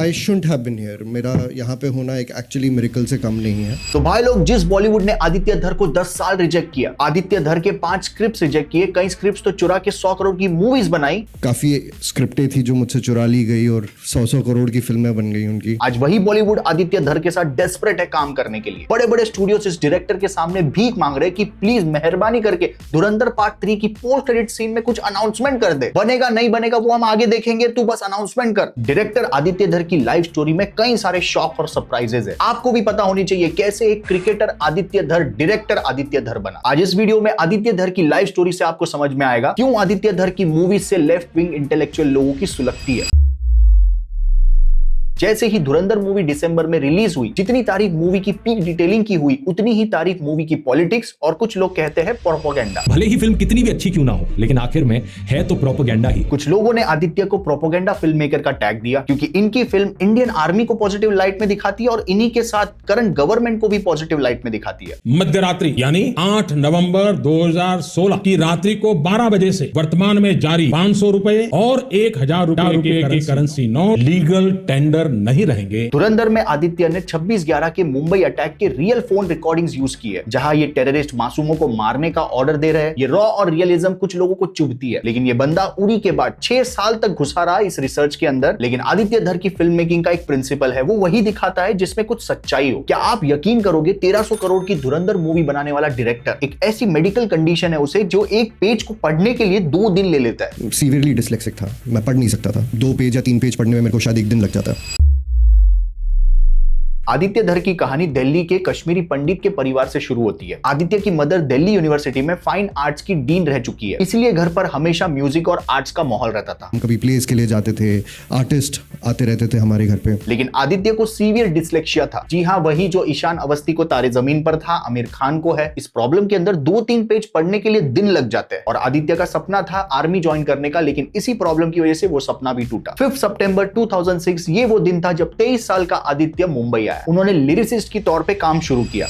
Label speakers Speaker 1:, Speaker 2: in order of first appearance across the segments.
Speaker 1: I shouldn't have been here. मेरा यहाँ पे होना एक एक्चुअली मिरेकल से कम नहीं है।
Speaker 2: तो भाई लोग, जिस बॉलीवुड ने आदित्य धर को 10 साल रिजेक्ट किया, आदित्य धर के 5 स्क्रिप्ट्स रिजेक्ट किए, कई स्क्रिप्ट्स तो चुरा के 100 करोड़ की मूवीज बनाई।
Speaker 1: काफी स्क्रिप्टें थी जो मुझसे चुरा ली गई और 100 करोड़ की फिल्में बन गई उनकी।
Speaker 2: आज वही बॉलीवुड आदित्य धर के साथ डेस्परेट है काम करने के लिए। बड़े बड़े स्टूडियोज इस डायरेक्टर के सामने भीख मांग रहे कि प्लीज मेहरबानी करके धुरंधर पार्ट 3 की पोस्ट क्रेडिट सीन में कुछ अनाउंसमेंट कर दे। बनेगा नहीं बनेगा वो हम आगे देखेंगे, तू बस अनाउंसमेंट कर। डायरेक्टर आदित्य धर की लाइफ स्टोरी में कई सारे शॉक और सरप्राइजेज है। आपको भी पता होनी चाहिए कैसे एक क्रिकेटर आदित्य धर डायरेक्टर आदित्य धर बना। आज इस वीडियो में आदित्य धर की लाइफ स्टोरी से आपको समझ में आएगा क्यों आदित्य धर की मूवीज से लेफ्ट विंग इंटेलेक्चुअल लोगों की सुलगती है। जैसे ही धुरंधर मूवी दिसंबर में रिलीज हुई, जितनी तारीफ मूवी की पीक डिटेलिंग की हुई, उतनी ही तारीफ मूवी की पॉलिटिक्स और कुछ लोग कहते हैं प्रोपेगेंडा।
Speaker 3: भले ही फिल्म कितनी भी अच्छी क्यों ना हो, लेकिन आखिर में है तो प्रोपेगेंडा ही।
Speaker 2: कुछ लोगों ने आदित्य को प्रोपेगेंडा फिल्म मेकर का टैग दिया क्योंकि इनकी फिल्म इंडियन आर्मी को पॉजिटिव लाइट में दिखाती है और इन्हीं के साथ करंट गवर्नमेंट को भी पॉजिटिव लाइट में दिखाती है।
Speaker 3: मध्यरात्रि यानी 8 नवंबर 2016 की रात्रि को 12 बजे से वर्तमान में जारी 500 रुपए और 1000 रुपए के करेंसी नोट लीगल टेंडर नहीं रहेंगे।
Speaker 2: धुरंधर में आदित्य ने 26/11 के मुंबई अटैक के रियल फोन रिकॉर्डिंग्स यूज की है, जहां ये टेररिस्ट मासूमों को मारने का ऑर्डर दे रहे हैं। ये रॉ और रियलिज्म कुछ लोगों को चुभती है, लेकिन ये बंदा उड़ी के बाद 6 साल तक घुसा रहा इस रिसर्च के अंदर। लेकिन आदित्य धर की फिल्म मेकिंग का एक प्रिंसिपल है, वो वही दिखाता है जिसमें कुछ सच्चाई हो। क्या आप यकीन करोगे, 1300 करोड़ की धुरंधर मूवी बनाने वाला डायरेक्टर, एक ऐसी मेडिकल कंडीशन है उसे जो एक पेज को पढ़ने के लिए 2 दिन ले लेता है।
Speaker 1: सीवियरली डिसलेक्सिक था, मैं पढ़ नहीं सकता था। 2 पेज या 3 पेज पढ़ने में मेरे को शायद 1 दिन लग जाता।
Speaker 2: आदित्य धर की कहानी दिल्ली के कश्मीरी पंडित के परिवार से शुरू होती है। आदित्य की मदर दिल्ली यूनिवर्सिटी में फाइन आर्ट्स की डीन रह चुकी है, इसलिए घर पर हमेशा म्यूजिक और आर्ट्स का माहौल रहता था।
Speaker 1: हम कभी प्लेस के लिए जाते थे, आर्टिस्ट आते रहते थे हमारे घर पे।
Speaker 2: लेकिन आदित्य को सीवियर डिसलेक्सिया था। जी हाँ, वही जो ईशान अवस्थी को तारे जमीन पर था, आमिर खान को है। इस प्रॉब्लम के अंदर 2-3 पेज पढ़ने के लिए दिन लग जाते हैं। और आदित्य का सपना था आर्मी ज्वाइन करने का, लेकिन इसी प्रॉब्लम की वजह से वो सपना भी टूटा। 5 सितंबर 2006 ये वो दिन था जब 23 साल का आदित्य मुंबई आया। उन्होंने लिरिसिस्ट की तौर पे काम शुरू किया।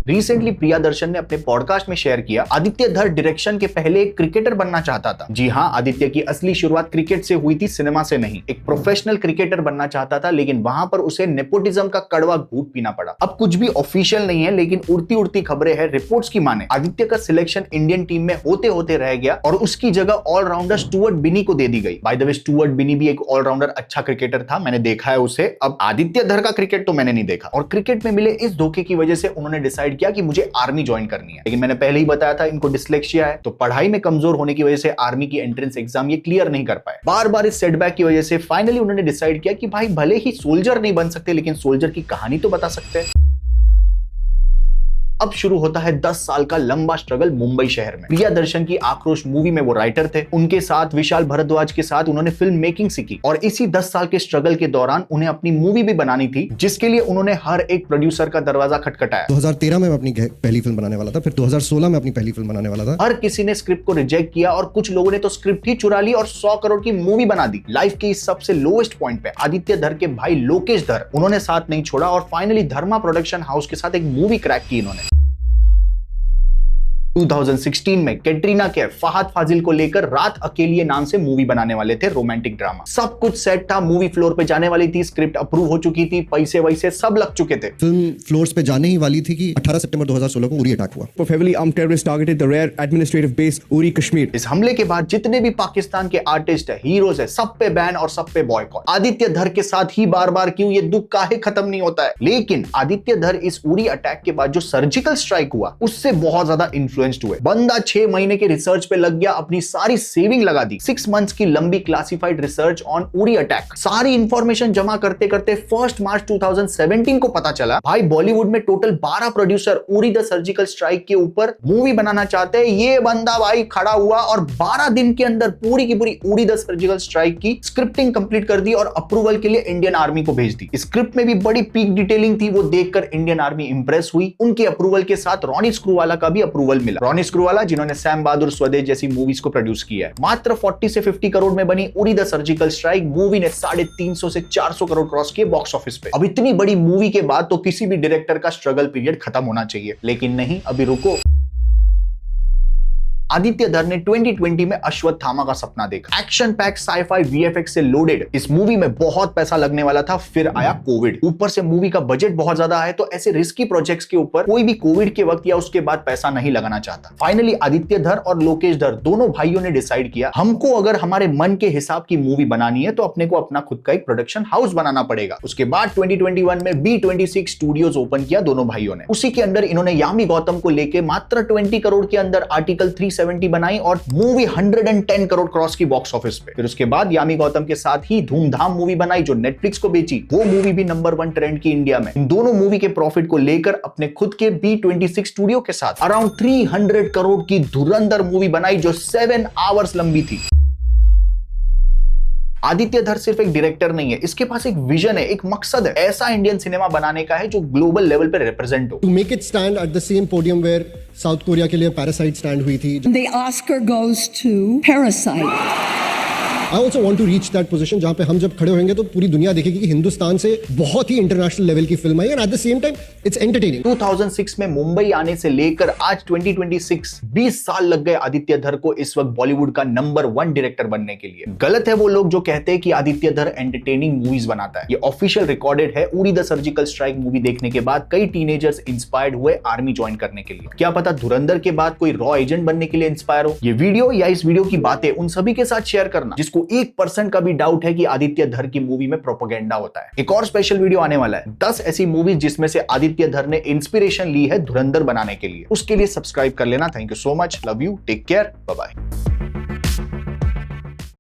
Speaker 2: रिसेंटली प्रियादर्शन ने अपने पॉडकास्ट में शेयर किया, आदित्य धर डायरेक्शन के पहले एक क्रिकेटर बनना चाहता था। जी हाँ, आदित्य की असली शुरुआत क्रिकेट से हुई थी, सिनेमा से नहीं। एक प्रोफेशनल क्रिकेटर बनना चाहता था, लेकिन वहां पर उसे नेपोटिज्म का कड़वा घूंट पीना पड़ा। अब कुछ भी ऑफिशियल नहीं है, लेकिन उड़ती उड़ती खबरें हैं। रिपोर्ट्स की माने आदित्य का सिलेक्शन इंडियन टीम में होते होते रह गया और उसकी जगह ऑलराउंडर स्टुअर्ट बिनी को दे दी गई। बाय द वे, स्टुअर्ट बिनी भी एक ऑलराउंडर अच्छा क्रिकेटर था, मैंने देखा है उसे। अब आदित्य धर का क्रिकेट तो मैंने नहीं देखा, और क्रिकेट में मिले इस धोखे की वजह से उन्होंने डिसाइड किया कि मुझे आर्मी ज्वाइन करनी है। लेकिन मैंने पहले ही बताया था इनको डिसलेक्सिया है, तो पढ़ाई में कमजोर होने की वजह से आर्मी की एंट्रेंस एग्जाम ये क्लियर नहीं कर पाए। बार बार इस सेटबैक की वजह से फाइनली उन्होंने डिसाइड किया कि भाई भले ही सोल्जर नहीं बन सकते, लेकिन सोल्जर की कहानी तो बता सकते हैं। अब शुरू होता है 10 साल का लंबा स्ट्रगल मुंबई शहर में। प्रियादर्शन की आक्रोश मूवी में वो राइटर थे। उनके साथ विशाल भारद्वाज के साथ उन्होंने फिल्म मेकिंग सीखी, और इसी 10 साल के स्ट्रगल के दौरान उन्हें अपनी मूवी भी बनानी थी, जिसके लिए उन्होंने हर एक प्रोड्यूसर का दरवाजा खटखटाया।
Speaker 1: 2013 में मैं अपनी पहली फिल्म बनाने वाला था, फिर 2016 में अपनी पहली फिल्म बनाने वाला था।
Speaker 2: हर किसी ने स्क्रिप्ट को रिजेक्ट किया और कुछ लोगों ने तो स्क्रिप्ट ही चुरा ली और 100 करोड़ की मूवी बना दी। लाइफ के इस सबसे लोएस्ट पॉइंट पे आदित्य धर के भाई लोकेश धर, उन्होंने साथ नहीं छोड़ा और फाइनली धर्मा प्रोडक्शन हाउस के साथ एक मूवी क्रैक की इन्होंने। 2016 में कैटरीना कैफ फहद फाजिल को लेकर रात अकेलिए नाम से मूवी बनाने वाले थे, रोमांटिक ड्रामा। सब कुछ सेट था, मूवी फ्लोर पे जाने वाली थी, स्क्रिप्ट अप्रूव हो चुकी थी, पैसे वैसे सब लग चुके थे।
Speaker 1: फिल्म फ्लोर्स पे जाने ही वाली थी कि 18 सितंबर 2016 को उरी अटैक हुआ।
Speaker 4: Heavily armed terrorists targeted the rare administrative base Uri, Kashmir.
Speaker 2: इस हमले के बाद जितने भी पाकिस्तान के आर्टिस्ट है, हीरोज है, सब पे बैन और सब पे बॉयकॉट। आदित्य धर के साथ ही बार बार क्यों ये दुख काहे खत्म नहीं होता है। लेकिन आदित्य धर इस उरी अटैक के बाद जो सर्जिकल स्ट्राइक हुआ, उससे बहुत ज्यादा इन्फ्लुएंस्ड हुए। बंदा 6 महीने के रिसर्च पे लग गया, अपनी सारी सेविंग लगा दी। 6 मंथ्स की लंबी classified research on Uri attack. सारी इंफॉर्मेशन जमा करते करते 1 मार्च 2017 को पता चला, भाई बॉलीवुड में total 12 producer Uri the surgical strike के ऊपर मूवी बनाना चाहते हैं। ये बंदा भाई खड़ा हुआ और 12 दिन के अंदर पूरी की पूरी उरी द सर्जिकल स्ट्राइक की स्क्रिप्टिंग कंप्लीट कर दी और अप्रूवल के लिए इंडियन आर्मी को भेज दी। स्क्रिप्ट में भी बड़ी पीक डिटेलिंग थी, वो देखकर इंडियन आर्मी इंप्रेस हुई। उनके अप्रूवल के साथ रॉनी स्क्रूवाला का भी अप्रूवल मिला। रॉनी स्क्रूवाला जिन्होंने सैम बहादुर स्वदेश जैसी मूवीज को प्रोड्यूस किया है। मात्र 40 से 50 करोड़ में बनी Uri the surgical strike movie ने 350 से 400 करोड़ क्रॉस किए बॉक्स ऑफिस पे। अब इतनी बड़ी मूवी के बाद तो किसी भी डायरेक्टर का स्ट्रगल पीरियड खत्म होना चाहिए, लेकिन नहीं, अभी रुको। आदित्य धर ने 2020 में अश्वत्थामा का सपना देखा। एक्शन पैक साई-फाई वीएफएक्स से लोडेड इस मूवी में बहुत पैसा लगने वाला था, फिर आया कोविड, ऊपर से मूवी का बजट बहुत ज्यादा है, तो ऐसे रिस्की प्रोजेक्ट्स के ऊपर कोई भी कोविड के वक्त या उसके बाद पैसा नहीं लगाना चाहता। फाइनली आदित्य धर और लोकेश धर दोनों भाइयों ने डिसाइड किया, हमको अगर हमारे मन के हिसाब की मूवी बनानी है तो अपने को अपना खुद का एक प्रोडक्शन हाउस बनाना पड़ेगा। उसके बाद 2021 में B26 स्टूडियोज ओपन किया दोनों भाइयों ने। उसी के अंदर इन्होंने यामी गौतम को लेके मात्र 20 करोड़ के अंदर आर्टिकल 370 बनाई और मूवी 110 करोड़ क्रॉस की बॉक्स ऑफिस पे। फिर उसके बाद यामी गौतम के साथ ही धूमधाम मूवी बनाई जो नेटफ्लिक्स को बेची, वो मूवी भी नंबर 1 ट्रेंड की इंडिया में। इन दोनों मूवी के प्रॉफिट को लेकर अपने खुद के B26 स्टूडियो के साथ अराउंड 300 करोड़ की धुरंधर मूवी बनाई जो 7 आवर्स लंबी थी। आदित्य धर सिर्फ एक डायरेक्टर नहीं है, इसके पास एक विजन है, एक मकसद है, ऐसा इंडियन सिनेमा बनाने का है जो ग्लोबल लेवल पे रिप्रेजेंट हो।
Speaker 5: To make it stand at the same podium where south Korea के लिए पैरासाइट स्टैंड हुई थी।
Speaker 6: The Oscar goes to Parasite.
Speaker 5: I also want to reach that position जहां पे हम जब खड़े होंगे तो पूरी दुनिया देखेगी कि हिंदुस्तान से बहुत ही इंटरनेशनल लेवल की film I, and at the same time it's entertaining.
Speaker 2: 2006 में मुंबई आने से लेकर आज 2026 20 साल लग गए आदित्य धर को इस वक्त बॉलीवुड का नंबर 1 डायरेक्टर बनने के लिए। गलत है वो लोग जो कहते हैं कि आदित्य धर एंटरटेनिंग मूवीज बनाता है। ये ऑफिशियल रिकॉर्डेड है। Uri the surgical strike movie देखने के बाद कई टीनेजर्स इंस्पायर्ड हुए आर्मी ज्वाइन करने के लिए। क्या पता धुरंधर के बाद कोई रॉ एजेंट बनने के लिए इंस्पायर हो। ये वीडियो या इस वीडियो की बातें उन सभी के साथ शेयर करना जिसको 1% का भी डाउट है कि आदित्य धर की मूवी में प्रोपेगेंडा होता है। एक और स्पेशल वीडियो आने वाला है, 10 ऐसी मूवीज जिसमें से आदित्य धर ने इंस्पिरेशन ली है धुरंधर बनाने के लिए। उसके लिए सब्सक्राइब कर लेना। Thank you so much, love you, take care, bye bye.